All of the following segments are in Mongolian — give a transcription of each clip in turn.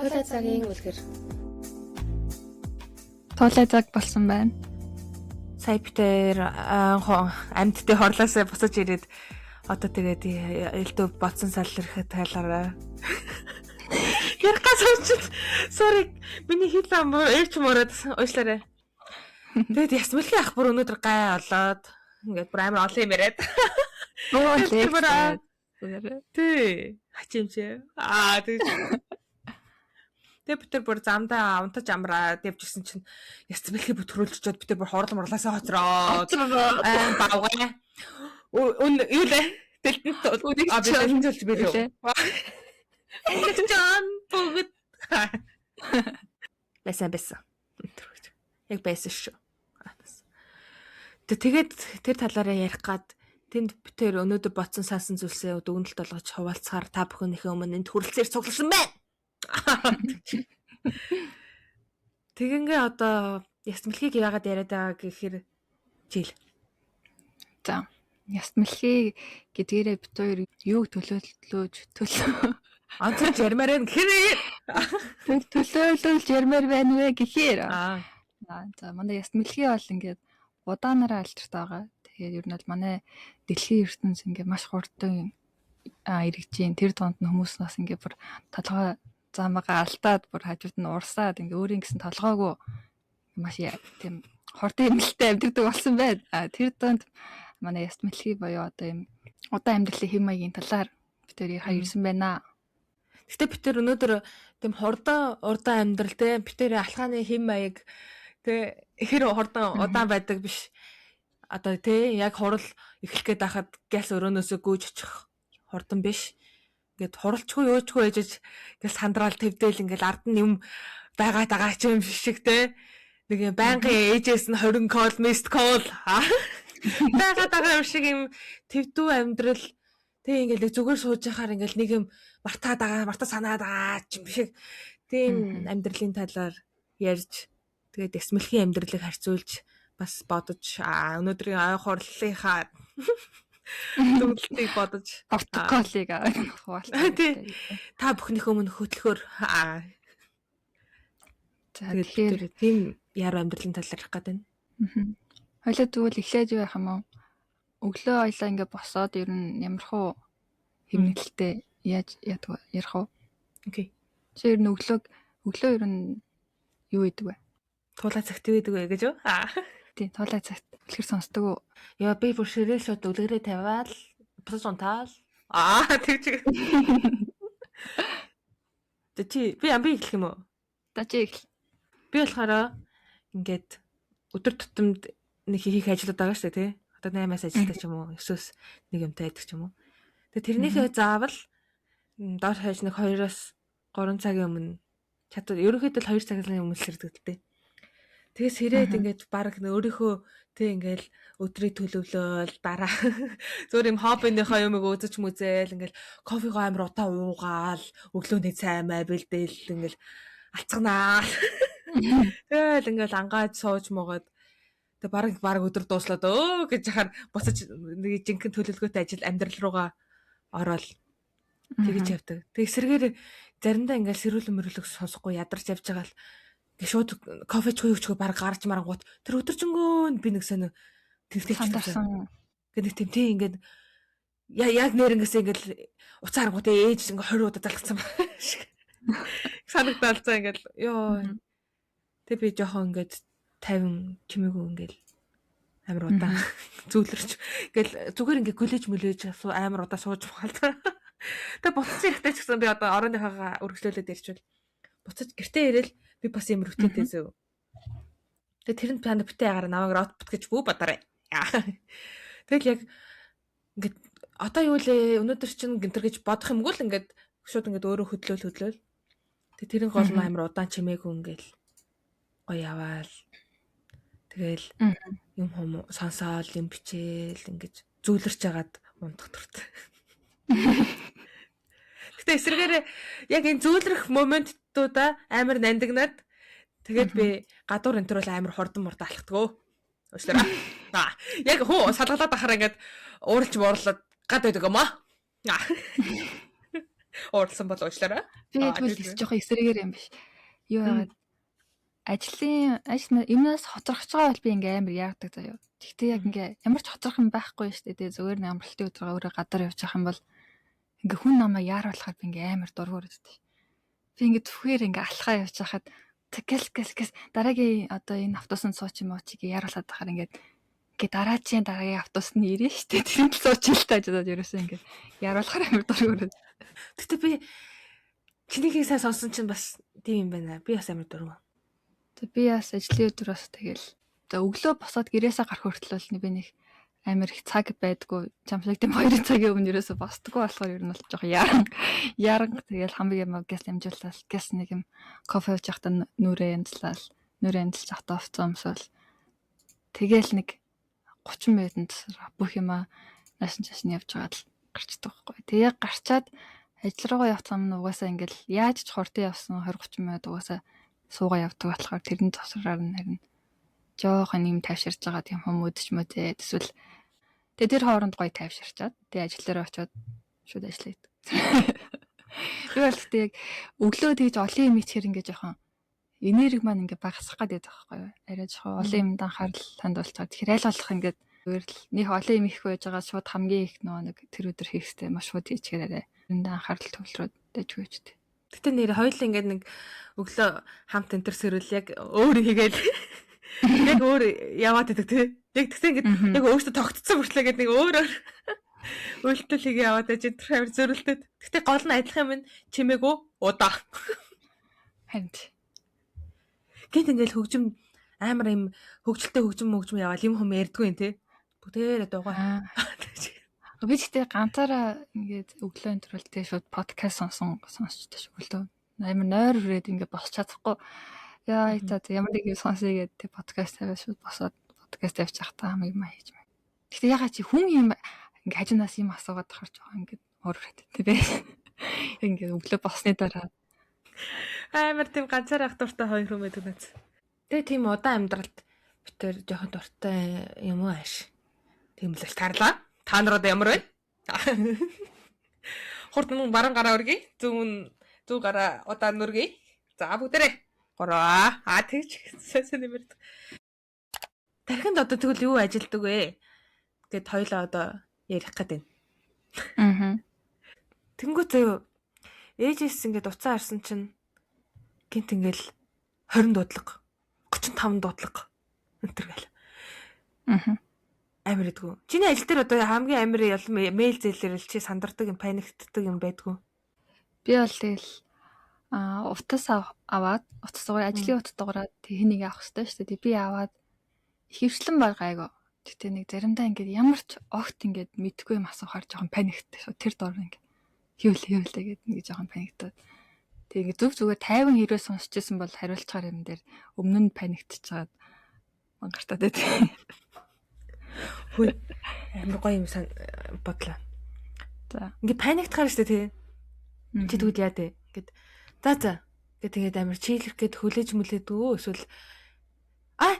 Туйлаа цагийн үлгэр. Туйлаа цаг болсон байна. Сая битээр амьдтай хорлоосоо буцаж ирээд одоо тэгээд элдв бодсон сал ирэхэд тайлаараа. Яргаас очиж sorry миний хэл ам ээч мөрөд уушлаарай. Тэгээд ясмалхи ах бүр өнөөдөр гай олоод ингээд бүр амар олон юм яриад. Оо тий хачимчээ. Тэгээд битэр бүр замдаа унтаж амраа дэвжсэн чинь ясмалхи бүтрүүлж чад битэр бүр хорлон морлаасаа хоцроо. Бавгаа. Юу лээ? Дэлтэн төлж билээ. Жан бүгд. Байсан. Яг байсан шүү. Тэгээд тэр талаараа ярих гад тэнд битэр өнөөдөр бодсон саасан зүйлсээ дүгнэлт болгож хуваалцахаар та бүхнийхээ өмнө энд хүрэлцээр цугласан байна. Тэгингээ одоо ясмалхийг яагаад яриад байгаа гэхээр жил. За ясмалхи гэдгээрээ бит хоёр юуг төлөөлж онцолж ярмаар байна гэхээр төлөөлж ярмаар байна вэ гэхээр за манай ясмалхи бол ингээд удаанаараа альчиртай байгаа. Тэгээд ер нь бол манай дэлхийн ертөнц ингээд маш хурдан эргэжийн тэр донд нь хүмүүс нас ингээд бүр толгой замгаа алдаад бүр хажууд нь урсаад ингээ өөрийн гэсэн толгойгоо маш тийм хурдан эмнэлтэд амьддаг болсон байна. Тэр донд манай ясмалхи боёо одоо юм удаан амьдралын хэм маягийн талаар бид хоёр ирсэн байна. Гэтэ бид тэр өнөөдөр тийм урдаан амьдралтай бид тэр алхааны хэм маяг тэ ихэр хурдан удаан байдаг биш. Одоо тэ яг хурал эхлэх гээд байхад гяс өрөөнөөсөө гүйж очих хурдан биш. Ингээд хуралчгүй юучгүй ээжж ингээл сандраал твдэл ингээл ард нь юм байгаа ч юм шиг те нэг юм байнгын ээжээс нь 20 call missed call байгаа юм шиг юм твдүү амьдрал те ингээл зүгээр сууж яхаар ингээл нэг юм марта санаад байгаа ч юм шиг тийм амьдралын талаар ярьж тэгээд ясмалхи амьдралыг харьцуулж бас бодож өнөөдрийн ой хурлынхаа дүгнэлтийг бодож протоколыг хуваалцах. Та бүхнийхөө өмнө хөтлөхөөр тэгэхээр тийм яар амьдралын талаар ярих гэдэг нь. Хойлоо тэгвэл эхлээд юу яах юм уу? Өглөө хоёлаа ингээ босоод ер нь ямархуу хэмнэлттэй яаж ярих вэ? Окей. Чи ер нь өглөө ер нь юу хийдэг вэ? Туулаа цагт юу хийдэг вэ гэж үү? Тийм, туулаа цагт үлгэр сонсдог уу? Яа би бүр ширээ шууд үлгэрээ тавиал бус унтаал. Тэг. Чи би эхлэх юм уу? Чи эхэл. Би болохоор ингээд өдөр тутамд нэг хийх ажлууд байгаа шүү дээ, тий. Одоо 8-аас ажилладаг ч юм уу, эсвэл нэг юмтай байдаг ч юм уу. Тэгээ тэрнийхээ заавал доор хойш нэг 2-оос 3 цагийн өмнө чадвар ерөнхийдөө 2 цагийн өмнө сэрдэг л дээ. Тэгээс хэрээд ингээд баг өөрийнхөө тэг ингээл өдрийг төлөвлөөл дараа зөвөр юм хоббинийхоо юмыг үзэж мүзээл ингээл кофегоо амар удаа уугаал өглөөний цай май бэлдээл ингээл алцганаа. Тэгэл ингээл ангааж сууж могоод тэг баг өдөр дууслаад гэж яхаар буцаж нэг жинхэнэ төлөвлөгөөтэй ажил амьдрал руугаа ороод тэгж явдаг. Тэг эсрэгээр заримдаа ингээл сэрүүлэн мөрөлөг сонсохгүй ядарч явж байгаа л шууд кофе чуйгчгүй баг гарч марангууд тэр өдөржингөө би нэг сонио тэгтээ хандарсан. Гэдэг тийм тий ингээд яг нэрнгээсээ ингээд уцаа аргууд ээж ингээд 20 удаа залгсан шиг санагдалцаа ингээд ёо тэг би жоохон ингээд 50 чимээгүй ингээд амар удаа зүйлэрч ингээд зүгээр ингээд гүлээж мөлөөж амар удаа сууж магаал. Тэг буцаж ирэхтэй ч гэсэн би одоо орооныхоо өргөжлүүлээд ирчихвэл буцаж гэртээ ирээл би бас юм рутинтэй зөв. Тэгээ тэрэнд план битээ ягаар намайг ротбот гэж бүү бодорой. Тэгэл яг ингээд одоо юу лээ өнөөдөр чинь гинтер гэж бодох юмгүй л ингээд шууд ингээд өөрөө хөдлөөл. Тэгээ тэрэн гол амар удаан чимээгүй ингээд гоё яваал. Тэгэл юм сонсоол юм бичээл ингээд зүйлэрч ягаад унтах төрт. Гэтэ эсрэгээр яг энэ зүйлрэх моментуудаа амар нандинаад тэгээд би гадуур энэ төр бол амар хурдан мурдан алхдаг. Уучлаарай. Яг салгалаад ахаар ингээд ууралж муурлаад гад байдаг юм аа. Уурлсан бол уучлаарай. Би тэгвэл жоохон эсрэгээр юм биш. Юу яагаад ажил юмнаас хоцрохж байгаа бол би ингээ амар яадаг заяа. Гэхдээ яг ингээ ямар ч хоцрох юм байхгүй шүү дээ. Зүгээр нэг амралтын өдрөө өөрөө гадар явж явах юм бол ингээ хүн намайг яаруулахаар би ингээ амар дургур өгдөг. Би ингээ түхээр ингээ алхаа явж хахад гэл дараагийн одоо энэ автобусанд сууч юм уу чиг яаруулаад байхаар ингээ дараагийн автобусны ирнэ шүү дээ. Тэнд л сууч л таажаад ерөөсөө ингээ яаруулахаар амар дургур. Тэгтээ би чинийхийг сайн сонсон чинь бас тийм юм байна. Би бас амар дургур. Би бас ажлын өдөр бас тэгэл өглөө босоод гэрээсээ гарах хүртэл бол би нэг амар их цаг байдгүй. Чамшиг тийм 2 цагийн өмнө ерөөсө босдгоо болохоор ер нь бол жоохон яранг тэгэл хамгийн юм гэс амжуулаад гэс нэг юм кофе ууж явахдаа нүрээ янзлж авто овцоомсол тэгэл нэг 30 минутанд бүх юма наашин чашны явж байгаа л гарчдаг байхгүй. Тэгээ гарчаад ажил руугаа явах юм угаасаа ингээл яаж ч хурдан явсан 20-30 минут угаасаа суугаа явдаг болохоор тэрний тосроор нь харин жоохон юм тайвширж байгаа тийм хүмүүдч мөдөө эсвэл тэр хооронд гоё тайвширчаад тэгээ ажиллаараа очиод шууд ажиллаа гэдэг. Би бол тэгтээ яг өглөө тэгж олон юм ихээр ингээ жоохон энерги маань ингээ багасах гэдэг байхгүй юу? Арай жоохон олон юмд анхаарал хандуулцаад тэгэхээр аль болох ингээ зүгээр л нэг олон юм их байж байгаа шууд хамгийн их нэг тэр өдөр хийхстэй маш шууд хийчихээр арай энд анхаарал төвлөрөөд дэжгүй ч тийм. Гэтэ нэр хоёул ингээд нэг өглөө хамт энтерсэрүүл яг өөр хийгээд яг өөр яваад идэг тий. Яг тэгсэн ингээд яг өөртөө тогтцсон хүртлээ гэдэг нэг өөр үйлдэл хийгээ яваад аж тэр хавар зөрүүлдэд. Гэтэ гол нь адилхан юм чимээгөө удаа. Харин Гэт ингээд хөгжим амар юм хөгжилтэй хөгжим яваал юм хүм ярьдгүй юм тий. Бүгдээрээ дуугаа. Би ч гэдэг ганцаараа ингээд өглөө энтервал тий шууд подкаст сонсчтой шүү л дөө. Амар нойр хүрээд ингээд босч чадахгүй. Яа за ямар нэг юм сонсъё гэдэг тий подкаст тавиад шууд босоод подкаст явчих та хамгийн маа хийж байна. Гэхдээ ягаад чи хүн юм ингээд хажуунаас юм асуугаад тахарч байгаа ингээд өөр хэрэгтэй тий. Ингээд өглөө босны дараа амар тийм ганцаараа ах дуртай хоёр хүн байдаг нэз. Тэгээ тийм удаан амьдралд битэр жоохон дуртай юм уу ааш. Тийм л тарлаа. Та нарууд ямар вэ? Хурд мөн баран гараа өргөе. Зүүн гараа удаан нүргөе. За бүгдээрээ 3 тэгж сэсэн нэмэр. Тархинд одоо тэгвэл юу ажилдаг вэ? Гэт хоёлаа одоо ярих гэдэг. Тэнгүү зөө ээжээс ингээд уцаа харсан чинь гинт ингээл 20 дуудлага 35 дуудлага өнтер гэл. Амар идэггүй. Чиний ажил дээр одоо хамгийн амар мэйл зээлэрэл чи сандардаг юм паниктдаг юм байдгүй. Би бол тэгэл утас аваад утас дугаар ажлын утас дугаараа тэнийг авах хэрэгтэй шүү дээ. Би аваад хөвчлэн байгаа айгу. Тэгтээ нэг заримдаа ингээд ямар ч огт ингээд мэдгүй юм асуухаар жоохон паниктдаг шүү. Тэр доор ингээд хөвлээ гэдэг нэг жоохон паниктаад. Тэгээ ингээд зүгээр тайван хэрвээ сонсчихсан бол хариулцгаар юм дээр өмнө нь паниктж чаад мангартаад байдаг. Хөөе амар гоё юм бодлоо. За. Ингээ паниктахаар штэ тий. Чи тэгвэл яа дээ. Ингээд за гэ тэгээд амар чийлэх гээд хүлээж мүлээдгөө эсвэл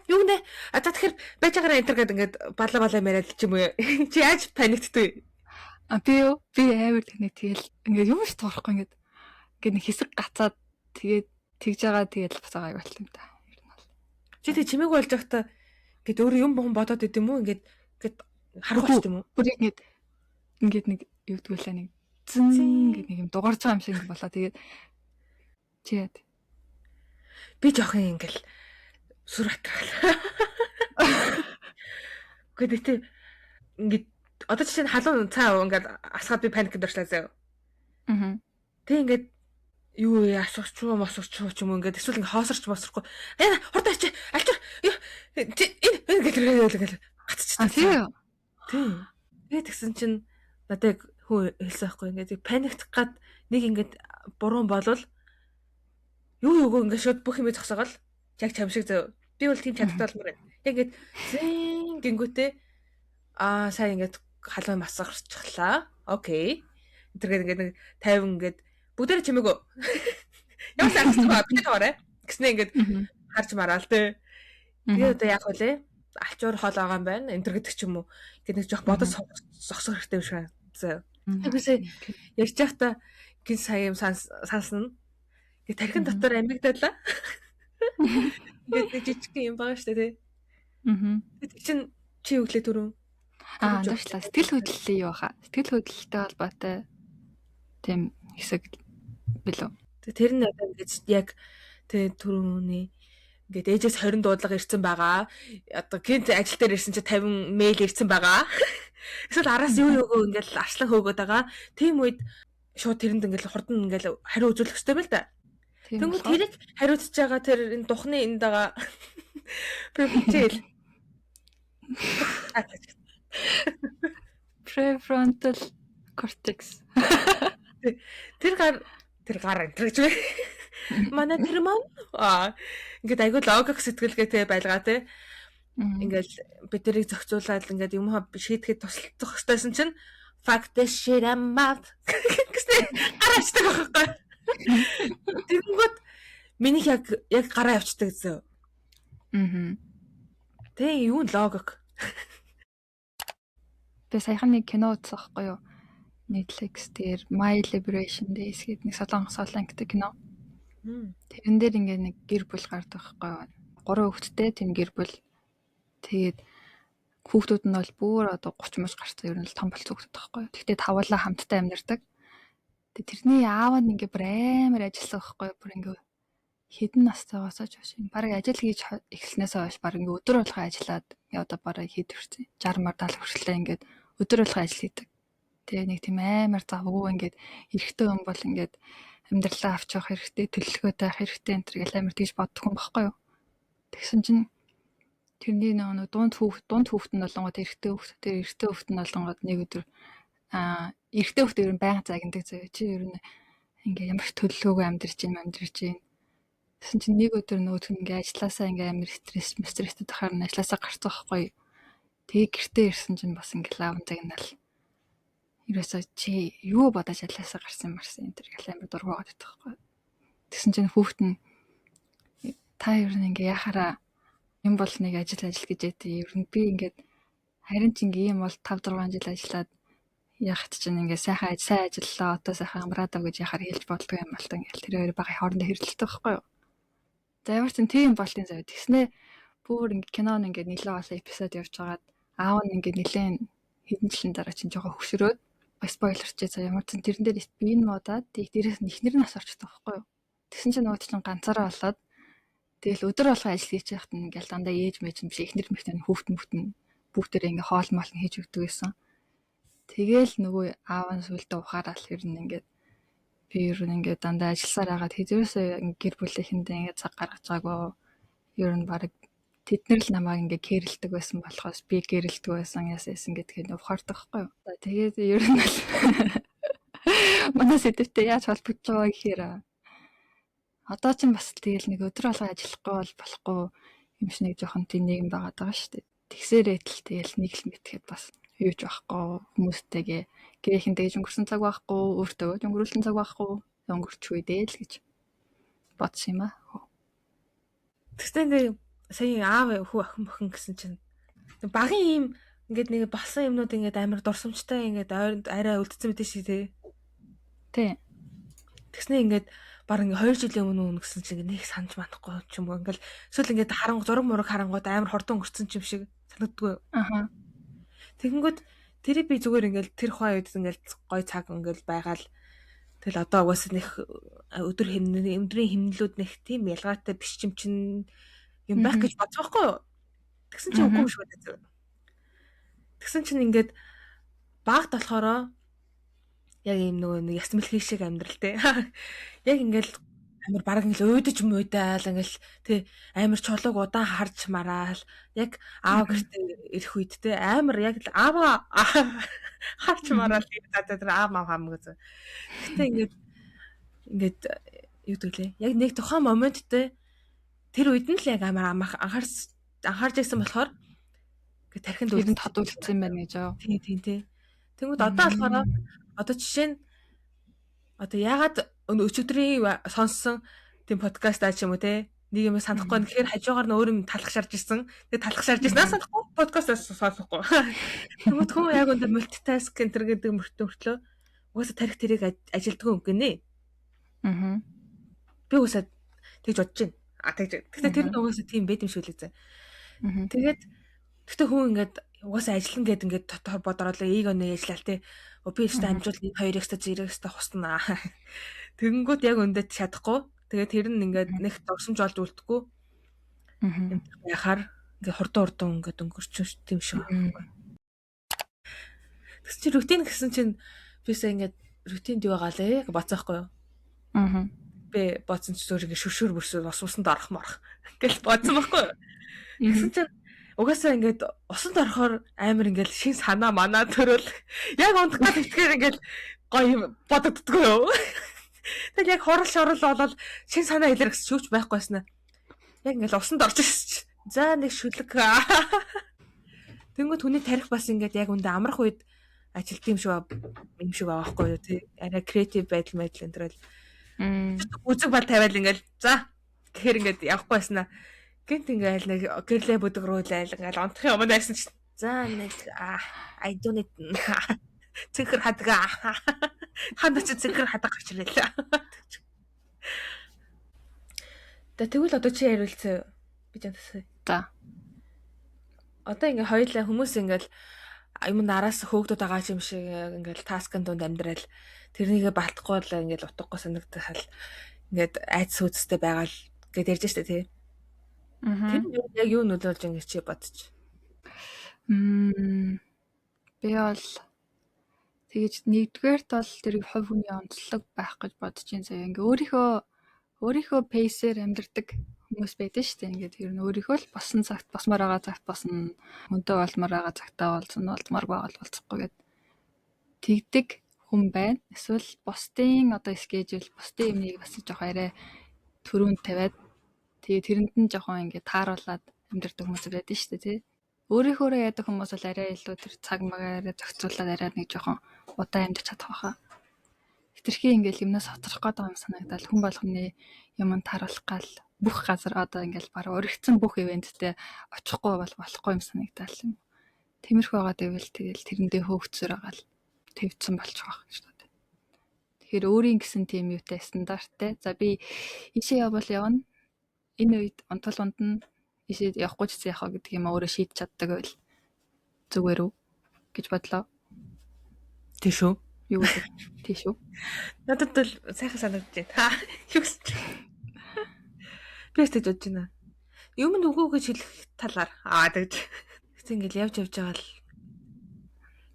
юу нэ за тэгэхээр байж байгаараа энтер гээд ингээд балаа яриад ч юм уу. Чи яаж паниктдаг вэ? Би амар тэгэл ингээд юм ш туурахгүй ингээд нэг хэсэг гацаад тэгээд тэгж байгаа тэгээд бас байгаа юм да. Ер нь бол. Чи тэг чимээг болж байхдаа ингээд өөр юм бодоод идэм үү ингээд харах байх юм уу? Бүр ингээд нэг юу гэдгүүлээ нэг зэн гэдэг нэг юм дугарч байгаа юм шиг болоо тэгээд чи яа. Би жоохон ингээл сүр атгал. Гэхдээ ингээд одоо жишээ нь халуун цаа ингээд асгаад би паникд орчлаа заяа. Тэг ингээд юу асууч ч юм уу ингээд эсвэл ингээд хоосорч босрохгүй. Яа хурдан ачи альчуур энэ гэдэг гацчихсан. Тийм. Тэгээд тэгсэн чинь надад хөө хэлсэн байхгүй ингээд паниктах гад нэг ингээд буруу болвол юу ингээд шууд бүх юм зогсоогоол яг чам шиг зөө. Би бол тийм чадтай болмоор байна. Яг ингээд зэн гингүүтээ сайн ингээд халуун масгарчихлаа. Окей. Тэгээд ингээд нэг 50 ингээд бүгдээрээ чимээгөө. Ямар сайн байгаа бид таваарэ. Гэснээ ингээд харж мараал тэ. Тэгээд одоо яах вэ? Алчуур хоол байгаа юм байна. Энтер гэдэг ч юм уу. Ингээд нэг жоох бодож зогсох хэрэгтэй юм шиг байна. Тэгвэсээ ярьж байхдаа гин сая юм сансан. Ингээ тархин дотор амигдалаа. Ингээд нэг жижиг юм байгаа шүү дээ. Тэр чи өглөө түрүү. Андаашлаа. Сэтгэл хөдлөлийн юу хаа? Сэтгэл хөдлөлттэй холбоотой тийм хэсэг билүү. Тэр нь одоо ингээд яг тэр түрүүний ингээд ээжээс 20 дуудлага ирсэн байгаа. Одоо гинт ажил дээр ирсэн чи 50 мэйл ирсэн байгаа. Эсвэл араас юу өгөө ингээд арслан хөөгöd байгаа. Тийм үед шууд тэрэнд ингээд хурдан ингээд хариу үзүүлэх хэрэгтэй байл да. Тэнгүү тэрийг хариуцж байгаа тэр энэ духны энд байгаа префронтал prefrontal cortex. Тэр гар энэ гэж вэ? Манай тэр маань ингээд айгүй логик сэтгэлгээтэй байлгаа те. Ингээд бид тэрийг зохицуулаад ингээд юм шийдэхэд туслах хэрэгтэйсэн чинь fuck this shit I'm mad гэсэн гараачдаг байхгүй. Тэнгүүд миний яг гараа явчихдаг гэсэн. Тэ юу логик. Би саяхан нэг кино үзсэхгүй юу? Netflix дээр My Liberation Days гэдэг нэг солонгос ангитай кино. Тэрэн дээр ингээд нэг гэр бүл гардаг байхгүй юу? 3 хүүхэдтэй тийм гэр бүл. Тэгээд хүүхдүүд нь бол бүр одоо 30 мөч гарсан ер нь л том болц хүүхдүүд байхгүй юу? Тэгтээ тавлаа хамтдаа амьдардаг. Тэгээд тэрний аав нь ингээд бүр амар ажилласан байхгүй юу? Бүр ингээд хэдэн настайгаас ч хойш бараг ажил хийж эхлснээс хойш бараг ингээд өдөр болгоо ажиллаад одоо бараг хэд хүрсэн 60 мар 70 хүртлээ ингээд өдөр болгоо ажил хийдэг. Тэгээ нэг тийм амар завгүй ингээд эрэгтэй хүн бол ингээд амьдралаа авч явах хэрэгтэй, төлөвлөгөөтэй авах хэрэгтэй энэ төр гэл амар тийж боддог юм баггүй юу. Тэгсэн чинь тэрний нэг дунд хүүхд нь болонгод эрэгтэй хүүхд нь болонгод нэг өдөр эрэгтэй хүүхд ер нь байнга загнадаг заяа. Чи ер нь ингээд ямар ч төлөвлөгөөгүй амьдарч байна. Тэгсэн чинь нэг өдөр нөгөөдх нь ингээд ажилласаа ингээд амар стресстэй тахаар нь ажилласаа гарцсан байхгүй. Тэгээ гэртээ ирсэн чинь бас ингээд лавн загнаал. Ерөөсөө чи юу бодож ажилласаа гарсан энэ төр гэл амар дургуйгаад байдаг байхгүй. Тэгсэн чинь хүүхд нь та ер нь ингээд яхаараа юм бол нэг ажил гэж ядээ. Ер нь би ингээд харин ч ингээд юм бол 5-6 жил ажиллаад яхад чинь ингээд сайн ажиллалаа одоо сайхан амраад ав гэж яхаар хэлж бодлоо юм бол ингээд тэр хоёр багын хоорондоо хэрэлдэлтэй байхгүй юу. За ямар ч тийм болтын зав. Тэгснээ бүр ингээд кинон ингээд нэлээд олон эпизод явж байгаад аав нь ингээд нэлээд хэдэн жилийн дараа чинь жоохон хөшрөөд спойлерч за ямар ч тэрэн дээр би энэ модаад дээрээс нь ихнэр нь нас орчтой байхгүй юу. Тэгсэн чинь нөгөө чинь ганцаараа болоод тэгэл өдөр болгоо ажил хийж яхад нь ингээл дандаа ээж мэж юм шиг ихнэр мөхтөн хүүхдэн бүгдээрээ ингээ хоол моол нь хийж өгдөг байсан. Тэгэл нөгөө аав нь сүлдээ ухаарал ер нь ингээд би ер нь ингээд дандаа ажилласаар хагаад хэзээсээ гэр бүлийнхэндээ ингээд цаг гаргаж байгаагүй ер нь баг тэднэр л намайг ингээ кэрэлдэг байсан болохоос би гэрэлдэг байсан яасан гэдгийг ухаардаг байхгүй юу. За тэгээд ер нь манай сэдвтэй яаж холбогдож байгаа гэхээр одоо ч бас тэгэл нэг өдөр болго ажиллахгүй бол болохгүй юм шиг нэг жоохон тийм нийгэм байгаад байгаа шүү дээ. Тэгсээрээ л тэгэл нэг л мэдхэд бас юу ч байхгүй хүмүүстэйгээ гэрээхэнтэйж өнгөрсөн цаг байхгүй өөртөө өнгөрүүлсэн цаг байхгүй өнгөрчгүй дээ л гэж бодсон юм аа. Тэгсэн ингээ сая аав хүү охин гэсэн чинь багын ийм ингээд нэг болсон юмнууд ингээд амар дурсамжтай ингээд арай үлдсэн мэт шээ тий. Тэгснэ ингээд баг ингээ 2 жилийн өмнө гэсэн чинь нэг санаж манахгүй ч юм уу ингээл эсвэл ингээд зураг мураг харангууд амар хурдан өнгөрцөн юм шиг санагддгүй. Тэгэнгүүт тэрийг би зүгээр ингээл тэр хой үед ингээл гой цаг ингээл байгаал тэгэл одоо угаасаа нэг өдрийн хэмнэлүүд нэг тийм ялгаатай биш юм чин юм байх гэж бодож байхгүй юу. Тэгсэн чинь үгүй шүү дээ. Тэгсэн чинь ингээд багт болохоро яг ийм нөгөө нэг яс мэлхий шиг амьдралтэй. Яг ингээл амар баг ингээл өөдөж муудаал ингээл тий амар чулууг удаан харж мараал яг аав гэртээ ирэх үед тий амар яг л аава харж мараал гэдэг аав маа хам гэж. Гэтэ ингээд юу гэвэл яг нэг тухайн моменттэй тэр үед нь л яг амар анхаарч байсан болохоор ингээд тархинд үеийн тодулцсан юм байна гэж аа. Тий. Тэнгүүд одоо болохоор одоо жишээ нь одоо ягаад өчигдрийн сонссон тийм подкаст аа ч юм уу те нэг юм санахгүй тэгэхээр хажуугаар нь өөр юм талах шарж ирсэн. Тэгээ талах шарж ирсэн санахгүй подкастаас сонсохгүй. Тэгмэд хүн яг өндөр мультитаск энэ гэдэг мөртлөө угаасаа тарих тэрийг ажилтдаг юм гинэ. Аа. Би угаасаа тэгж бодож байна. Тэгтээ тэр нь угаасаа тийм байд юм шиг л зэ. Тэгээд тэгтээ хүн ингээд угаасаа ажиллана гэд ингээд дотор бодорол эйг өнөө ажиллаа те. Би ч амжуул 2x зэрэгс хусна. Тэгэнгүүт яг өндөд чадахгүй. Тэгээд тэр нь ингээд нэг дурсамж олж үлдэхгүй. Энэ яхаар ингээд хурдан ингээд өнгөрч тийм шиг байна. Тэгс чи рутин гэсэн чинь бисаа ингээд рутинд юу байгаа лээ гэж бодсоохгүй юу? Аа. Би бодсон ч зүгээр ингээд шүршүр бүрсээ бас усанд орох марах гэж бодсон байхгүй юу? Тэгсэн чинь угаасаа ингээд усанд орохоор амар ингээд шин санаа манаа төрөл яг унтах гэж итгэхээр ингээд гоё бодогддгоо юу? Тэгэл яг хурал болол шин санаа илэрхс шүүч байхгүйснаа. Яг ингээд усанд орж ирсэн чи. За нэг шүлэг. Тэнгүүд хүний тарих бас ингээд яг үндэ амрах үед ажилт юм шиг байгаа байхгүй юу тий. Арай креатив байдал энэ төрөл. Үзэг бал тавиал ингээл за гэхээр ингээд явахгүй байснаа. Гэнт ингээл нэг гэрлээ бүдгрүүлээл ингээл онтхын өмнө байсан чинь за нэг I don't need цэнхэр хадгаа. Хандаа чи цэнхэр хадгаа гарч ирэл. Тэгвэл одоо чи яриулцаа би жантасаа. За. Одоо ингээ хоёулаа хүмүүс ингээл юм нараас хөөгдөд байгаа юм шиг ингээл таскын дунд амьдрал тэрнийгээ балтахгүй л ингээл утгагүй санагдахал ингээд айц сүйцтэй байгаа л гэд ярьж штэ тий. Тэр яг юу нөлөөлж ингэ чи бодчих. Би бол тэгэж нэгдүгээрт бол тэр хувь хүний онцлог байх гэж бодож юм сая. Ингээ өөрийнхөө пейсээр амьдардаг хүмүүс байдаг шүү дээ. Ингээд ер нь өөрийнхөө л босон цагт босмоор байгаа цагт босно. Өнтөө болмоор байгаа цагтаа болцмоор болцохгүй гэд тэгдэг хүн байна. Эсвэл бусдын одоо скежүүл бусдын юмыг бас жоох арай төрөнд тавиад тэгээ тэрэнд нь жоохон ингээд тааруулаад амьдардаг хүмүүс байдаг шүү дээ, тий. Өөрийнхөөрөө яадаг хүмүүс бол арай илүү тэр цаг магаараа зохицуулаад арай нэг жоохон удаан амьдарч чадах байхаа. Хитрхи ингээл юмнаас хоцрох гээд байгаа юм санагдал хүн болгоны юмд тааруулах гал бүх газар одоо ингээл бараг өргөцсөн бүх ивенттэй очихгүй бол болохгүй юм санагдал юм. Тиймэрхүү байгаа гэвэл тэгэл тэрэндээ хөөгцөр байгаа л твцсэн болчих واخ гэж боддог. Тэгэхээр өөрийн гэсэн тийм юутай стандарттай. За би ийшээ явбал явна. Энэ үед онтолгонд нь ийшээ явахгүй ч гэсэн яхаа гэдэг юм өөрөө шийдэж чаддаг байл. Зүгээр үү гэж бодлоо. Тийш үү? Юу вэ? Тийш үү? Надад бол сайхан санагдаж байна. Юу гэж. Би ч бодож байна. Юм нүгүү гэж хэлэх талаар тэгж. Тэгсэн ингээл явж байгаа л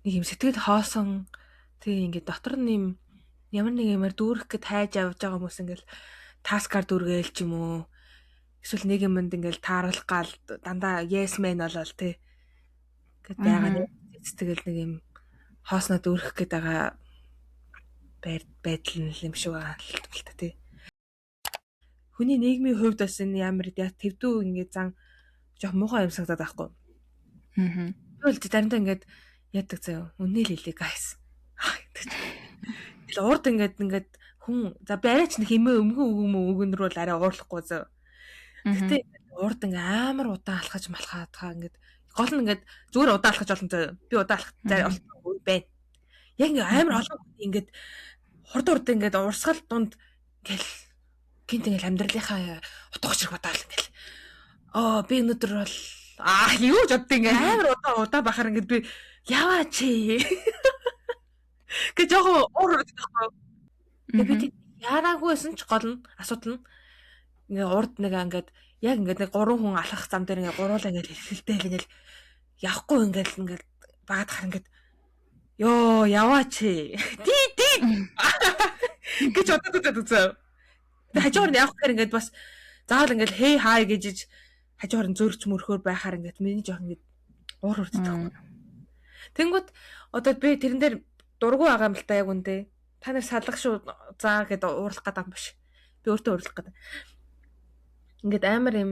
нэг юм сэтгэл хоосон тэг ингээд дотор нь юм ямар нэг юмар дүүрэх гэд хайж явж байгаа хүмүүс ингээл таскаар дүүргээл ч юм уу эсвэл нэг юмд ингээл тааруулах гал дандаа yes man болол тэг гэд байгаа сэтгэл нэг юм хоосноо дүүрэх гэд байгаа байдал юм шиг байгаа л та тий. Хүний нийгмийн хувьд бас энэ ямар твдүү ингээд зан жоох муухай юм санагдаад байхгүй. Тэгвэл заримдаа ингээд яадаг заяа үнэл хэлээ guys. Тэгэл урд ингээд хүн за барайч нэг хэмээ өгөнөр бол арай уурлахгүй заяа. Гэтэ урд ингээд амар удаан алхаж малхаад байгаа ингээд гол нь ингээд зүгээр удаан алхаж олон заяа. Би удаан алхах зай олсон байна. Яг ингээд амар олон ингээд хурд ингээд урсгал дунд ингээл гинт ингээл амьдралынхаа утга учир бодоол ингээл би өнөөдөр бол юу ч боддог ингээл амар удаа бахаар ингээд би яваач гэж жоохон уур урддаг. Тэгээд яраагүйсэн ч гол нь асуудал нь ингээ урд нэг ингээд яг ингээд нэг 3 хүн алхах зам дээр ингээ гуруулаа ингээд хэлхэлтэй л ингээл явахгүй ингээд баад хар ингээд ёо яваач тий гэж боддог үзээ. Хажуугаар нь явах гэхээр ингээд бас заавал ингээд хей хай гэж хажуугаар нь зөрч мөрхөөр байхаар ингээд миний жоох ингээд уур урддаг. Тэнгүүд одоо би тэрэн дээр дургу байгаа юм л та яг үндэ. Та нар салгах шүү заа гэд уурлах гэдэг юм биш. Би өөртөө уурлах гэдэг. Ингээд амар юм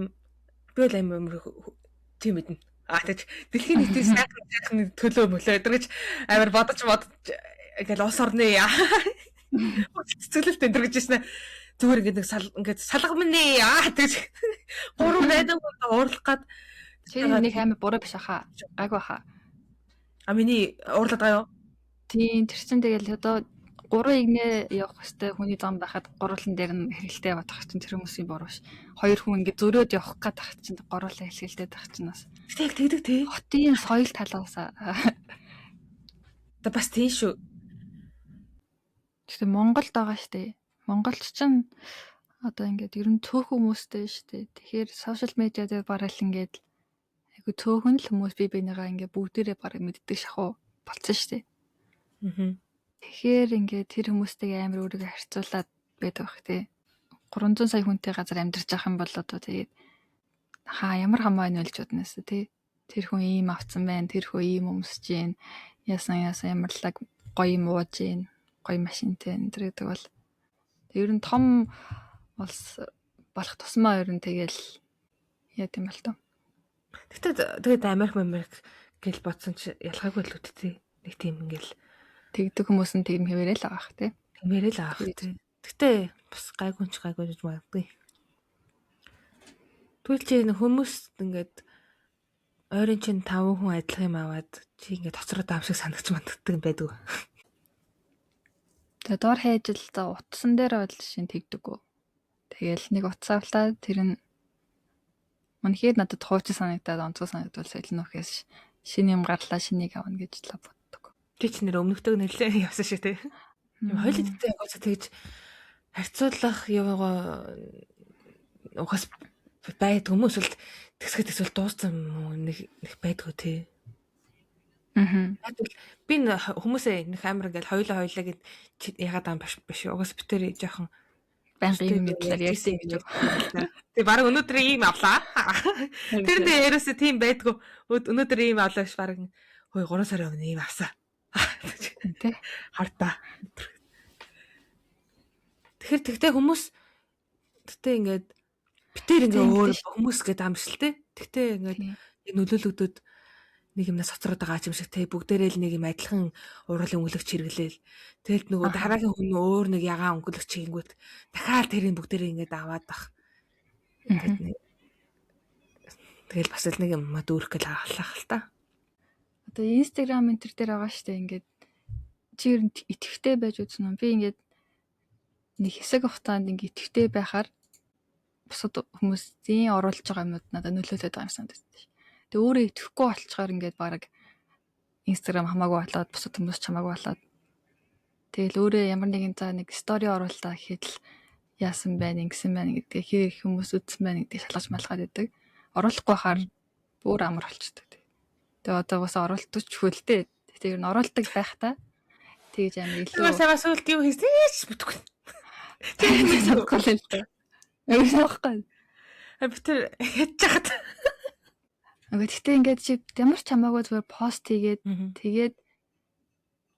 би л амар тийм мэднэ. Тэгж дэлхийн нийтийн сайхан төлөө мөлөө гэж амар бодож ингээл ус орны цэцгэлэлт энэ гэж байна. Зүгээр ингээд салга минь тэгж гурван найдаа уурлах гад чи нэг амар буруу биш хаа. Гайгүй хаа. Миний уурлаад байгаа юу? Тийм тэр чин тэгэл одоо 3 игнээ явах хэвээр хүний зам байхад гурлан дээр нь хэрэлтэй бодох чинь тэр хүмүүсийн буруу ш. 2 хүн ингэ зөрөөд явах гээд тах чинь гурлаа хэлхэлтэй тах чинь бас. Тэгэл тэгдэг тий. Хотын соёл талаас Тэ бас тийм шүү. Гэхдээ Монголд байгаа штэ. Монголч чинь одоо ингээд ер нь цөөх хүмүүстэй штэ. Тэгэхээр сошиал медиа дээр барал ингээд айгу цөөхөн л хүмүүс бие бинийгаа ингээд бүгдээрээ бараг мэддэг шахуу болцсон штэ. Тэгэхээр ингээд тэр хүмүүстэйгээ амар өөрийгөө харьцуулаад байдаг бах тий. 300 сая хүнтэй газар амьдарч байгаа юм бол одоо тэгээд ямар хамаа нөлж бодноос тий. Тэр хүн ийм авцсан байна, тэр хүн ийм өмсөж гин, яасан ямарлаг гоё юм ууж гин, гоё машинтай энэ гэдэг бол ер нь том болох тусмаа ер нь тэгэл яа гэм бэл тоо. Тэгээд Америк гэл бодсон чи ялгаагүй л үттэй. Нэг тийм ингээл тэгдэг хүмүүс нь тийм хэвээрээ л байгаа х тий. Тэмээрээ л аах тий. Гэтэ бас гайгүй гэж магадгүй. Тэгвэл чи хүмүүс ингээд ойрын чинь 5 хүн адилхан юм аваад чи ингээд тоцроо даам шиг санагч манддаг байдаг. Тэгээ доор хайж л за утсан дээр бол шин тэгдэггүй. Тэгээл нэг утсаа авлаа тэр нь үнэхээр надад хуучин санагдаад онцгой санагдвал солино гэхээс шинэ юм гарлаа шинийг авна гэж л боддог. Чи ч нэр өмнөхдөг нэрлээ явсан шиг тий. Юм хойлогдтой яваасаа тэгж харьцуулах яваа угаас байд хүмүүс л тэгсэл дууссан нэг байдгүй тий. Би хүмүүсээ нэг амар ингээл хоёлаа гэд ягаад аим биш угаас битэр жоохон байнгын мэдлэр ярьсан гэж. Тэг баг өнөөдөр ийм авлаа. Тэр дээрээс тийм байдгүй. Өнөөдөр ийм авлаа ш баг хөөе 3 сарын өмнө ийм авсан. Тэ хартаа. Тэгтээ хүмүүс тэгтээ ингээд битэр ингээ өөр хүмүүс гэдэг амжилттай. Тэгтээ ингээд нөлөөлөгдөд нэг юмнаас соцроод байгаа юм шиг те бүгдээрээ л нэг юм адилхан уралын өнгөлөгч хэрэглээл. Тэгэл нөгөө дараагийн хүн өөр нэг ягаан өнгөлөгч хийнгүүт дахиад тэрийг бүгдээрээ ингээд аваад бах. Тэгэл бас л нэг юм дүүрэх гэл хааллах л та. Одоо Instagram энтер дээр байгаа штэ ингээд чи ер нь итгэвтэй байж үзсэн үү? Би ингээд нэг хэсэг хугацаанд ингээд итгэвтэй байхаар бусад хүмүүсийн оруулж байгаа юмуд надад нөлөөлөд байгаа юм санагдаж. Тэгээ өөрөө итгэхгүй болчоор ингээд баг Instagram хамаагүй болоод бусад хүмүүс ч хамаагүй болоод тэгэл өөрөө ямар нэгэн цаа нэг стори оруулалтаа гэхэд л яасан байна ингэсэн байна гэдгийг хэр хүмүүс үзсэн байна гэдгийг шалгаж малгаад байдаг. Оруулахгүй хаар бүр амар болчдөг. Тэгээ одоо бас оруулдаг ч хөлтэй. Тэгээ ер нь оруулдаг байх та. Тэгж амар илүү. Сая сүлт юу хийсэж бүтгүй. Тийм санахгүй л л дээ. Эвсэхгүй. Битэр хийж чахад. Гэхдээ ингээд чи ямар ч хамаагүй зүгээр пост тэгээд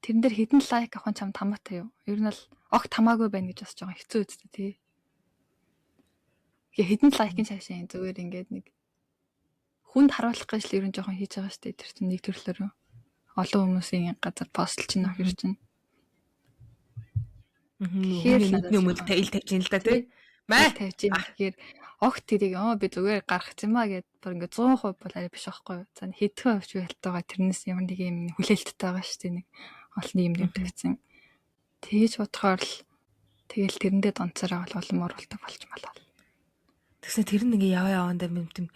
тэрэн дээр хэдэн лайк авах нь чам тамаатай юу? Ер нь л огт хамаагүй байна гэж бас жоохон хэцүү үстэй тий. Хэдэн лайкын цаашаа зүгээр ингээд нэг хүнд харуулах гэж л ер нь жоохон хийж байгаа шүү дээ. Тэр чинь нэг төрлөөр олон хүмүүсийн газар постлж чинь нөх ирж чинь. Тэгэхээр юм л ил тавьж ин л да тий. Маа тавьж ин тэгэхээр огт тэрийг би зүгээр гаргах юм аа гэд бүр ингээд 100% бол арай биш байхгүй юу. За хэдхэн хувьч байлтайгаа тэрнээс ямар нэг юм хүлээлттэй байгаа шүү дээ нэг олон юм тавьсан. Тэгэж бодохоор л тэгэл тэрэндээ донцороо бол олон оруулдаг болж малаа. Тэгсэн тэр нэг явандаа юм тийм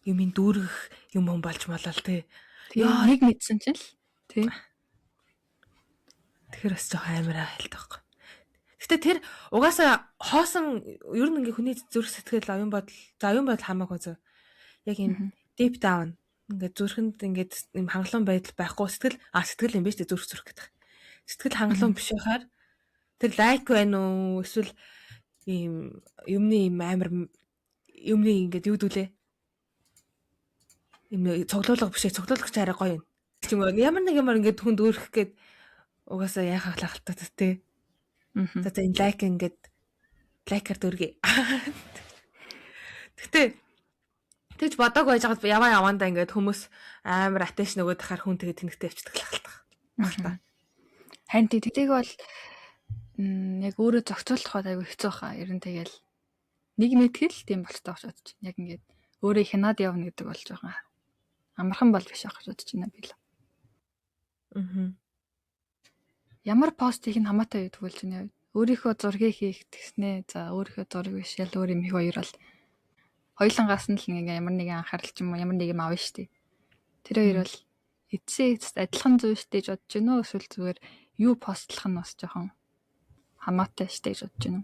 юмын дүүргэх юм болж малаа л тий. Тэгээ нэг мэдсэн чинь л тий. Тэгэхээр бас жоохон амар айлт байхгүй. Гэтэ тэр угаасаа хоосон ер нь ингээ хүний зүрх сэтгэл оюун бодол хамаагүй зөө. Яг энэ deep down ингээ зүрхэнд ингээд юм хангалуун байдал байхгүй сэтгэл юм биш үү зүрх гэдэг. Сэтгэл хангалуун биш байхаар тэр лайк байна уу эсвэл ийм юмны ийм амар юмны ингээд юу дүүлээ. Юм цоглуулга биш цоглуулгач арай гоё юм. Чим ямар нэг юмар ингээд хүнд өөрөх гээд угаасаа яхах халтаа тий. За энэ лайк ингээд лайкаар дөргий. Гэтэ тэгж бодог байж байгаа явандаа ингээд хүмүүс амар attention өгöd тахаар хүн тэгээд тэнэгтэй явчихдаг л хальтаа. Харин тэгийг бол яг өөрөө зохицуулах айгүй хэцүү хаа. Ер нь тэгэл нэг мэдгэл тийм болцдог гэж бодож байна. Яг ингээд өөрөө хянаад явна гэдэг бол жоохон амархан бол биш ах гэж бодож байна би л. ямар постыг нь хамаатай юу тэгвэл чинь өөрийнхөө зургийг хийх гэснээ за өөрийнхөө зургийг биш ял өөр юм их хоёр бол хоёлангаас нь л ингээ ямар нэгэн анхаарал ч юм уу ямар нэг юм авна штий. Тэр хоёр бол эцсээс адилхан зүйл штий гэж бодож гинөө эсвэл зүгээр юу постлох нь бас жоохон хамаатай штий гэж бодож гинөө.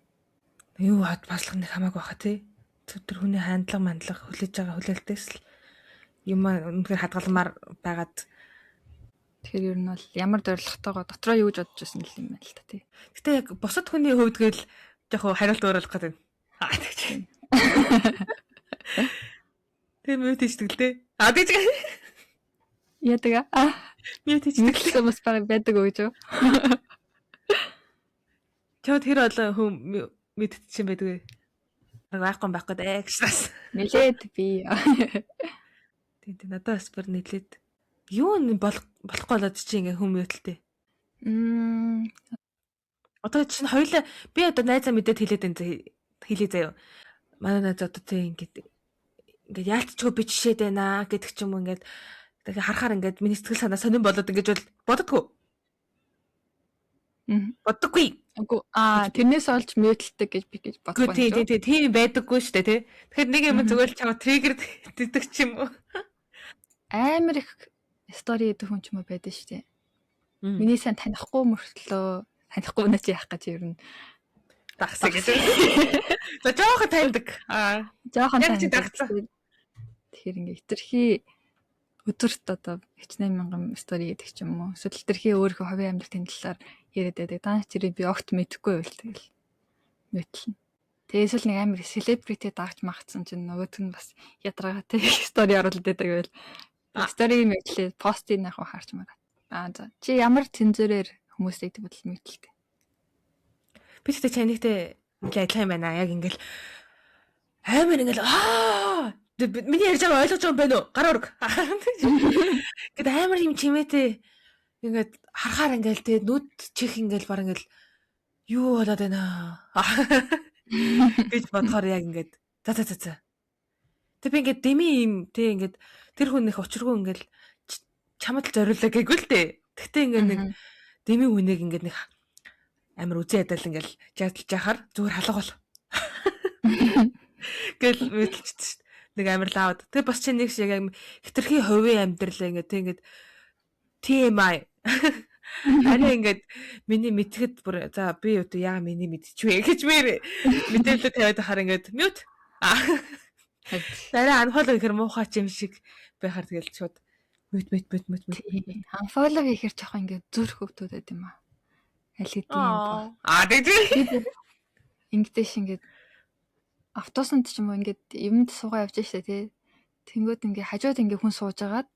Юу постлох нь хамаагүй баха тий. Тэр хүний хандлага хүлээж байгаа хүлээлтээс л юм үнэхээр хадгаламар байгаад тэгэхээр ер нь бол ямар зорилготойгоо дотроо юу гэж бодож байсан юм байна л та тий. Гэтэ яг бусад хүний хувьд гэл жоохон хариулт өөрөлдөх гэдэг. Тэгж. Тэр мөт ичдэг л дээ. Тэгж. Яадаг мөт ичдэг л хүмүүс байдаг үү гэж юу? Чод тэр олон хүм мэдчихсэн байдаг вэ? Байхгүй дээ гэж бас. Нилээд би. Тийм надад бас бүр нилээд юу болохгүй болоод чи ингээ хүм мөтэлтэй. Одоо чинь хоёулаа би одоо найзаа мэдээд хэлээд энэ хэлээ заяа. Манай найз одоо тийм ингээд яалтчгүй би жишээд байна гэдэг ч юм уу ингээд тэгээ харахаар ингээд миний сэтгэл санаа сонирн болоод ингэж боддоггүй. Боддоггүй. Үгүй тэрнээс олж мөтэлдэг гэж би гэж бодсон. Тийм байдаггүй шүү дээ тий. Тэгэхээр нэг юм зүгээр л чам триггер дийдэг ч юм уу. Амар их стори гэдэг хүн ч юм уу байдаг шүү дээ. Миний сайн танихгүй мөртлөө танихгүй нэ чи яах гэж ер нь дагсаа гэж. За жоохон таньдаг. Жоохон таньдаг. Тэгэхээр ингээ хитрхи өдөрт одоо 8,000 стори гэдэг ч юм уу. Эсвэл хитрхи өөрийнхөө хувийн амьдралын талаар яриад байдаг. Даа чирээ би огт мэдэхгүй байл тэгэл мэдлэн. Тэгээ эсвэл нэг амар селебрити дагч магтсан чинь нөгөөт нь бас ядраагаа тэг стори оруулаад байдаг байл. Стори мэдлээ постыг нах харч мараа. За чи ямар цензурээр хүмүүстэй гэдэг бодол мэдлээ. Би тэгтээ чанигтэй адилхан юм байна. Яг ингээл амар ингээл миний ярьж байгаа ойлгож байгаа юм байна уу? Гар ураг. Гэт амар юм чимээтэй ингээд харахаар ингээл тэгээ нүд чих ингээл баг ингээл юу болоод байна гэж бодохоор яг ингээд за. Тэг би ингээд деми юм тэг ингээд тэр хүн их учиргүй ингээл чамд л зориулаа гэгүй л дээ. Тэгтээ ингээд нэг деми хүнийг ингээд нэг амар үзэн ядал ингээл жаадалж яхаар зүгээр халга бол. Гэл мэдлчихсэн шүү дээ. Нэг амар лаууд. Тэг бас чи нэг шиг яг хитрхи хувийн амьдрал ингээд TMI. Арай ингээд миний мэдхэд бүр за би юу яа миний мэдчихвэ гэж мэдээлэл тавиад ахаар ингээд мьют. Арай анхолог ихэр муухай ч юм шиг байхаар тэгэл шууд мьют. Анфолог ихэр жоохон ингээд зүрх хөвтөд байт юм аа. Аль хэдийн юм. Тэг. Ингээд ингээд автобусанд ч юм уу ингээд юмд суугаа явж штэ тий. Тэнгүүд ингээд хажууд ингээд хүн сууж агаад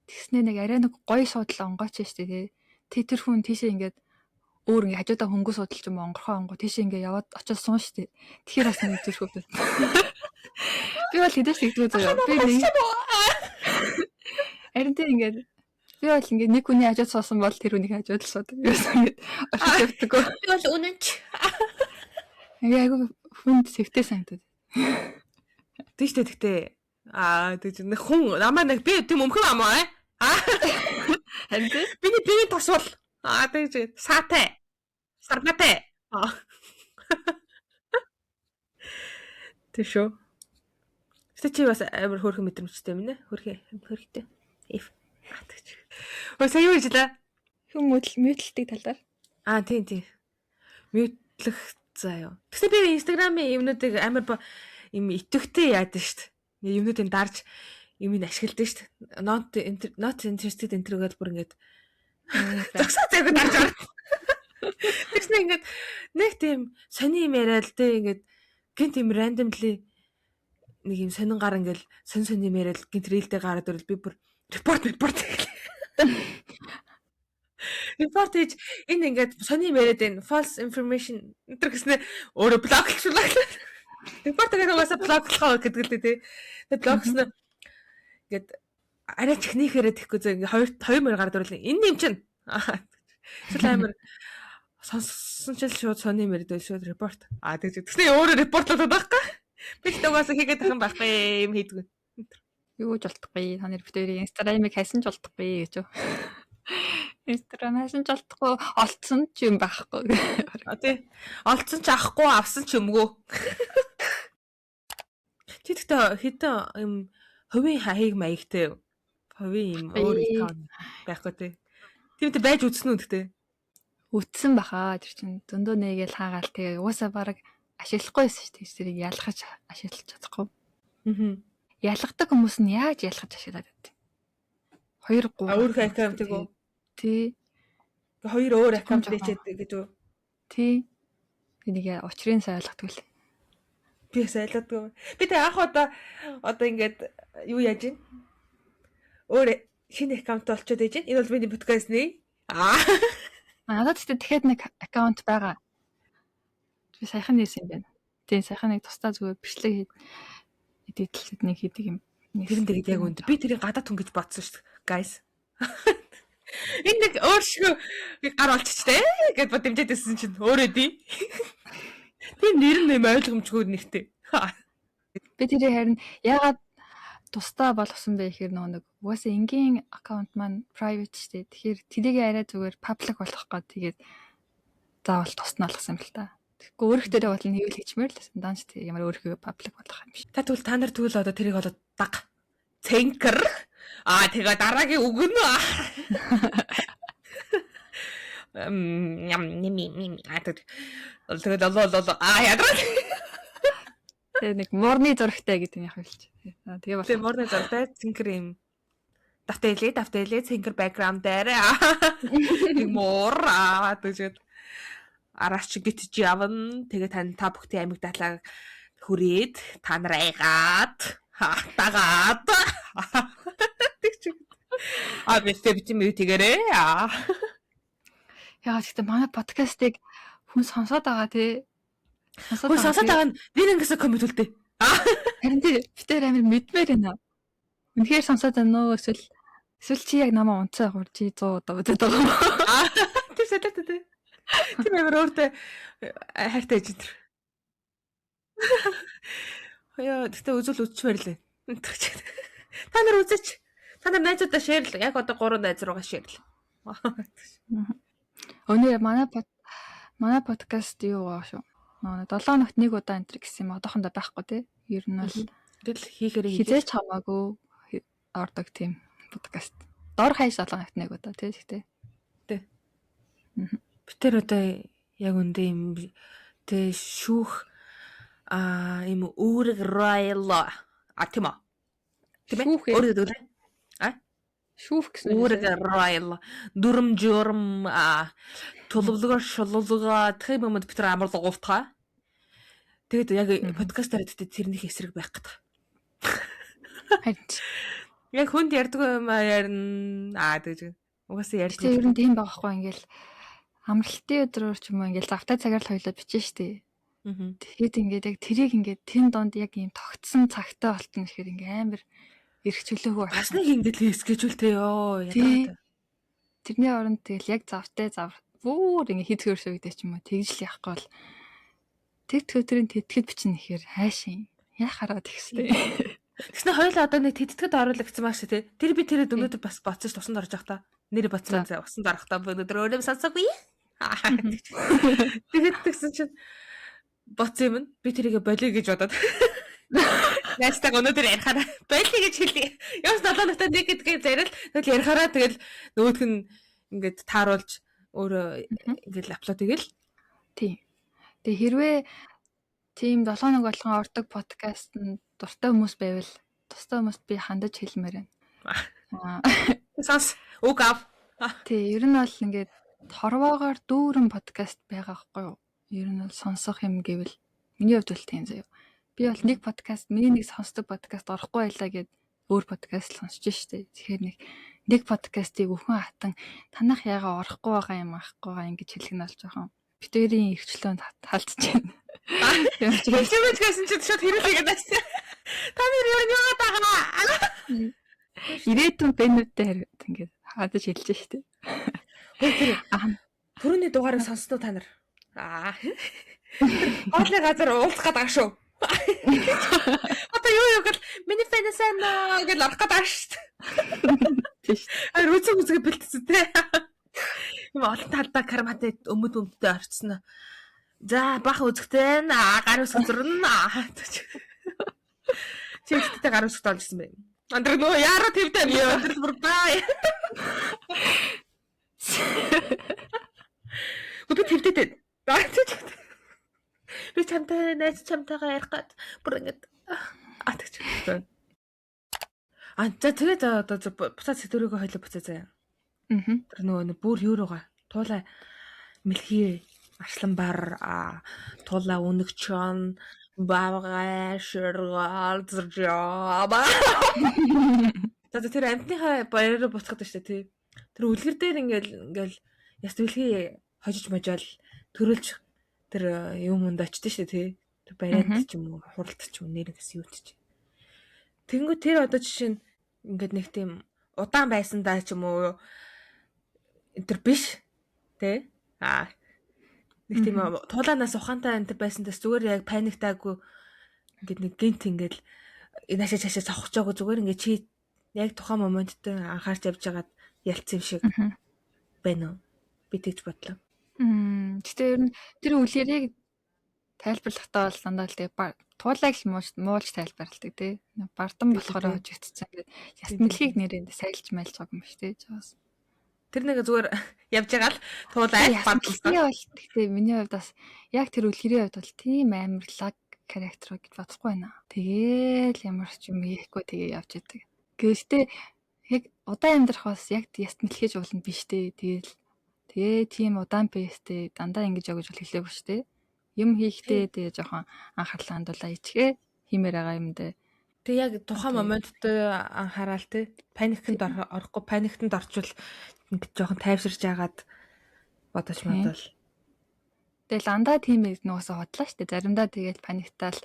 тэгснээ нэг арай нэг гоё суудлаа онгооч штэ тий. Тэр хүн тийшээ ингээд өөр ингээд хажуудаа хөнгөө суудалч юм онгорхоо онгоо тийшээ ингээд яваад очиж суун штэ. Тэгэхээр бас нэг зүрх хөвдөв. Би бол хэдэж тэгдэггүй заяа. Би нэг харин тий ингээд би бол ингээд нэг хүний хажууд суусан бол тэр хүний хажууд л суудаг. Ингээд очиж явдаггүй. Би бол үнэнч. Айгу хүнд сэвтэй санагдав. Тийштэй тэгтээ тэгж нэг хүн намаа нэг би тийм өмхөн амаа Харин биний тосвол тэгж саатай сарнатай тийшөө чи бас амар хөөрхөн мэдрэмжтэй юм нэ хөрхтэй if тэгж сая юу хийлээ хүн мөдлөлтийг талаар тийм мөдлөх заяа тэгсэн би инстаграмын юмнуудыг амар юм итгэвтэй яадаг шүү дээ юмнуудыг дарж юм ашигладаг шүү дээ not interested энтергээл бүр ингээд зогсоо зайг дарж байгаа тэгснэ ингээд нэг тийм сони юм яриад тэ ингээд гинт юм randomly нэг юм сонин гар ингээл сони юм яриад гинт рилдэ гараад ирэл би бүр report хийж энэ ингээд сони юм яриад энэ false information энэ гэснэ өөрөө блоклуулаа report гэдэг угаасаа блоклохоо гэдэг л дээ тэ блоклсноо ингээд арай техникээрээ тэхгүй зөө ингээ 2 гараад ирлээ энэ юм чинь эсвэл амар сонссон ч шууд сони юм яриад шууд report тэгснэ өөрөө репортлоод байхгүй би ч угаасаа хийгээд тахын байхгүй юм хийдгүй юу ч болтгүй та нар бүтээрийн инстаграмыг хайсан ч болтгүй гэж юу Инстаграм хашин жолтохгүй олцсон ч юм байхгүй. Тий. Олцсон ч авахгүй, авсан ч юмгүй. Чи тэгтээ хэдэн юм хувийн хаяг маягтай юу? Хувийн юм өөр аккаунт байхгүй тий. Тиймээ байж үзсэн үү тэгтээ? Үтсэн баха. Тэр чинь зөндөө нэгээл хаагаал тэгээ уусаа баг ашиглахгүй байсан шүү дээ. Тэрийг ялгаж ашиглаж чадахгүй. Аа. Ялгадаг хүмүүс нь яаж ялгаж ашиглаад байдаг? 2 3 Өөр аккаунтыг үү? Тий. Хоёр өөр аккаунт дэчээд гэж үү? Тий. Энийг учрын сайлгадаг л. Би сайлгадаг. Би тэг анх одоо ингээд юу яаж ийн? Өөр шинэ аккаунт олцоод ээж ийн. Энэ бол миний подкаст нэ. Надад тэгэхэд нэг аккаунт байгаа. Би саяхан нээсэн юм байна. Тий, саяхан нэг тусдаа зүгээр бичлэг эдитлээд нэг хийдэг юм. Тэрэн дээр яг үнд. Би тэрийг гадаад хүн гэж бодсон шүү дээ. Guys. Энэ нэг өөр шиг гар олччтэй гэд бод дэмжээдсэн чинь өөрөө ди. Тэр нэр нь ойлгомжгүй нэгтэй. Би тэрийг харин ягаад тусдаа болгосон бэ гэхээр нэг угаасаа энгийн аккаунт маань private шүү дээ. Тэгэхээр тэрийг арай зүгээр public болгох гээд тэгээд заавал тусна болгосон юм л та. Тэгэхгүй өөрөختөрөө бол нэвэл хийчмээр л байсан. Данч тэг ямар өөрхөө public болгох юм шиг. Та нар тэгвэл одоо тэрийг одоо даг. Цэнкэр. Тэгээ дараагийн үг нь ядраа. Тэгээ нэг морны зурагтай гэдэг нь яг хэлж. Тэгээ бол. Тэгээ морны зурагтай цэнкэр юм. Давтэлээ цэнкэр background дээр. Нэг мор тэгжээд араач гитж явна. Тэгээ та бүхний амиг датлаа хүрээд та нар айгаад тагаад. Бистэ мютигэрээ. Яа гэхдээ манай подкастыг хүн сонсоод байгаа тий. Хүн сонсоод байгаа нь би ингэсэн коммент үлдээ. Харин тий битээр амир мэдмээр байна. Үнэхээр сонсоод байна уу эсвэл чи яг намаа унцаа гур чи 100 удаа үзээд байгаа юм. Тэр сэтэт тий. Тэр амир өөртөө хайртай ээж тэр. Яа тэгтээ үзчихмээр лээ. Та нар үзээч. Та нар найзуудаа шеэрлээ. Яг одоо 3 найз руугаа шеэрлээ. Өнөө манай подкаст юу байгаа шүү. 7 хоногт нэг удаа энтер гэсэн юм. Одоохондоо байхгүй тий. Ер нь бол тэгэл хийхээрээ хизээч хамаагүй ордог тийм подкаст. Дор хаяж 7 хоногт нэг удаа тий. Тэгтээ. Тий. Битэр одоо яг үндэ юм тий шүүх юм үүрэг ройл тийм үү? Өөрөө шүүх гэсэн үүрэг ройл дүрм журм тулвлага шулвлага тийм юмд битэр амар лгуутгаа. Тэгээд яг подкастаар гэдэг тэрнийх эсрэг байх гэдэг. Харин яг хүнд ярьдаг юм ярина тэгж угаасаа ярьж тийм ер нь тийм байхгүй ингээл амралтын өдрөөр ч юм уу ингээл завтай цагаар л хоёлоо бичэн штэ. Тэгэхэд ингээд яг тэрийг ингээд тэн донд яг юм тогтсон цагтай болтно гэхээр ингээ амар эрх чөлөөгөө бас нэг ингээд л скежүүлтэй ёо ядаргатай. Тэрний оронд тэгэл яг завтай бүр ингээ хийдгэр шүгдээ ч юм уу тэгж л яахгүй бол тэг төтрийн тэтгэд бичнэ гэхээр хайшин яхараад ихстэй. Тэгснэ хоёлаа одоо нэг тэтгэд оруулагдсан маш тий. Тэр би тэрээ өнөөдөр бас боцсон тусанд орж явах та. Нэр боцсон усан дарах та өнөөдөр өөрөө сонсоогүй. Тэгээд тэгсэн чинь боц юм би тэрийг болиё гэж бодоод. Ястаг өнөөдөр ярихаараа болиё гэж хэлээ. Яс 7 нутаа нэг гэдгээ зарил тэгэл ярихаараа тэгэл нөгөөх нь ингээд тааруулж өөрөө ингээд апплод тэгэл. Тий. Тэгээ хэрвээ тийм 7 хоног болгон ордог подкаст нь дуртай хүмүүс байвал тустай хүмүүст би хандаж хэлмээр байна. Сонс үг ав. Тий, ер нь бол ингээд хорвоогоор дүүрэн подкаст байгаа байхгүй юу? Ер нь бол сонсох юм гэвэл миний хувьд бол тийм заяа. Би бол нэг подкаст, миний нэг сонсдог подкаст орохгүй байлаа гэд өөр подкаст сонсож штэ. Тэгэхээр нэг подкастыг өхөн хатан танах яага орохгүй байгаа юм аахгүй байгаа ингэж хэлэх нь бол жоохон битэрийн эрхчлөөнд талцж байна. Тэгэж гэсэн чинь шууд хэрүүлээгээд байна. Та нар юу яагаад байгаа? Ирээдүйн бэнүүдтэй хараад ингэж хадаж хэлж штэ. Түрүүний дугаарыг сонсноо та нар. Хоолны газар уулзах гэдэг шүү. Одоо юу гэл миний фэнэсэн гэж арах гэдэг шүү. Тийш. Рүүцэг бэлтсэн тий. Юм олон талдаа карматай өмдөмдөө орцсон. За бах үзэгтэй гар үсгэрнэ. Чи ихтэй гар үсгэж олжсэн бэ? Андраг нөө яараа твдээ би өндөр бүрбай. Гүбэ твдээд. Би чамтай найз чамтайгаа ярих гээд бүр ингэж тэгч. За тэгээд одоо буцаад сэдвэрийгөө хойлоо буцаа заяа. Тэр нөгөө бүр юуруугаа туулаа мэлхий арсланбар туулаа үнэгчон бавгаа ширгаал зуржаба. За тэр амтныхаа баяраар буцахад штэ тий. Тэр үлгэр дээр ингээл яст бэлхий хожиж можоол төрүүлж тэр юм унд очдөө штэ тий. Тэр баяранд ч юм уу хуралт ч юм нэрээс юу ч. Тэнгүү тэр одоо жишээ нь ингээд нэг тийм удаан байсандаа ч юм уу тэр биш тий. Нэг тийм туулаанаас ухаантай энэ байсандаа зүгээр яг паниктаагүй ингээд нэг гинт ингээд наашаа чашаа цавхаж байгаа зүгээр ингээд чи яг тухайн моментод анхаарч явж байгаад ялцсан юм шиг байна уу? Би тэгж бодлоо. Гэтэ ер нь тэр үлгэрийг тайлбарлахдаа бол дандаа л тэгээ туулайг л муулж тайлбарладаг тий. Бардам болохоор хожигдсан гэдэг яст мэлхийг нэрээ сайлж майлж байгаа юм биш тий. Жаас. Тэр нэг зүгээр явж байгаа л туулай бадлсан. Би бол гэхдээ миний хувьд бас яг тэр үлгэрийн хувьд бол тийм амар лаг характер гэж бодохгүй байна. Тэгээл ямар ч юм хийхгүй тэгээ явж идэг. Гэхдээ яг удаан амьдрах бас яг яст мэлхийж уулна биш тий. Тэгээ тийм удаан пэстэй дандаа ингэж явж бол хэлээгүй шүү дээ. Юм хийхдээ тэгээ жоохон анхаарлаа хандуулаа ичгээ хиймээр байгаа юм дээ. Тэг яг тухайн моментод анхаарал те паниктанд орохгүй паниктанд орчвол ингэ жоохон тайвширч яагаад бодож модол. Тэгэл андаа тийм нуусаа хотлаа штэ. Заримдаа тэгэл паниктаал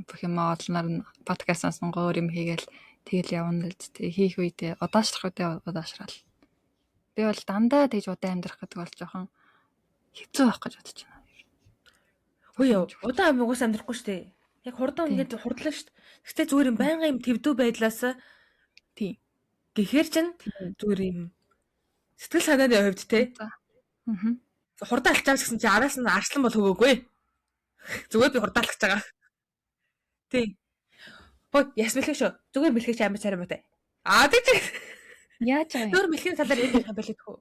бүх юм олноор нь подкаст сонсон өөр юм хийгээл тэгэл явна л тэг хийх үедээ удаашлах үедээ удаашрал. Би бол дандаа тэгж удаан амьдрах гэдэг бол жоохон хэцүү байх гэж бодож байна. Хөөе удаан амгуус амьдрахгүй штэ. Яг хурдан ингэж хурдлаа штэ. Гэхдээ зүгээр юм байнгын юм твдүү байдлаас тийм. Гэхэр чин зүгээр юм сэтгэл санааны хувьд те. Хурдан алчаас гэсэн чи араас нь арслан бол хөгөөгүй. Зүгээр би хурдан алхаж байгаа. Тий. Хөөе ясмэлхэ шүү. Зүгээр мэлхэж амар царай муутай. Тэг. Яаж байгаа юм? Зүгээр мэлхийн талаар ярих юм байлээ тхүү.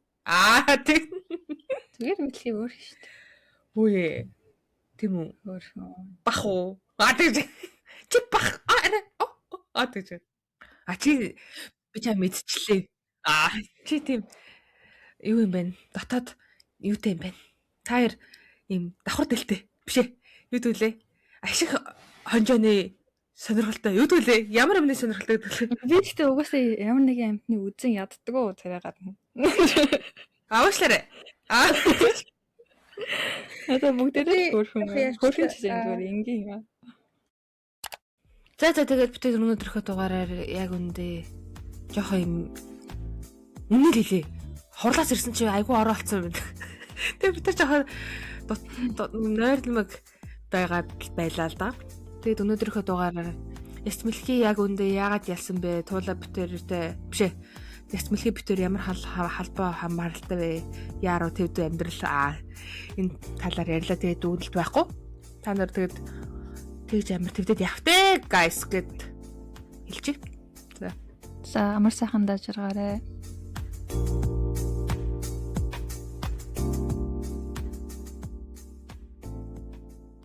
Тэг. Зүгээр мэлхий өөр шүү дээ. Үе. Тийм үү? Өөр. Бах уу? Тэг. Чи бах. Тэг. Чи би чам мэдчихлээ. Чи тийм юу юм бэ? Дотоод юутай юм бэ? Та хоёр юм давхар дэлтэй биш ээ. Юу төлөө? Ашиг хонжооны сонирхолтой юу төлөө? Ямар юмны сонирхолтой төлөө? Би гэхдээ угаасаа ямар нэгэн амтны үзэн яддггүй царай гадна. Аашлаарэ. Одоо бүгдээ хөрхөн ч юм зүгээр ингийн. За тэгээд бид өнөөдрийнхөө дугаараар яг үндэ жоохон юм үнэ л хэлээ. Хурлаас ирсэн чи айгүй ороолцсон байна. Тэгээд бид нар жоохон нойрномог байгаад байлаа л да. Тэгээд өнөөдрийнхөө дугаараар Ястмэлхий яг үндэ яагаад ялсан бэ? Туула битэртэй биш ээ. Ястмэлхий битэр ямар халбаа хамааралтай вэ? Яаруу твдүү амьдрал энэ талаар ярьлаа. Тэгээд үүдэлт байхгүй. Та нар тэгээд тэгж амар твдэд явтаа guys гэд хэлчих. За амар сайхан дажрагаарай.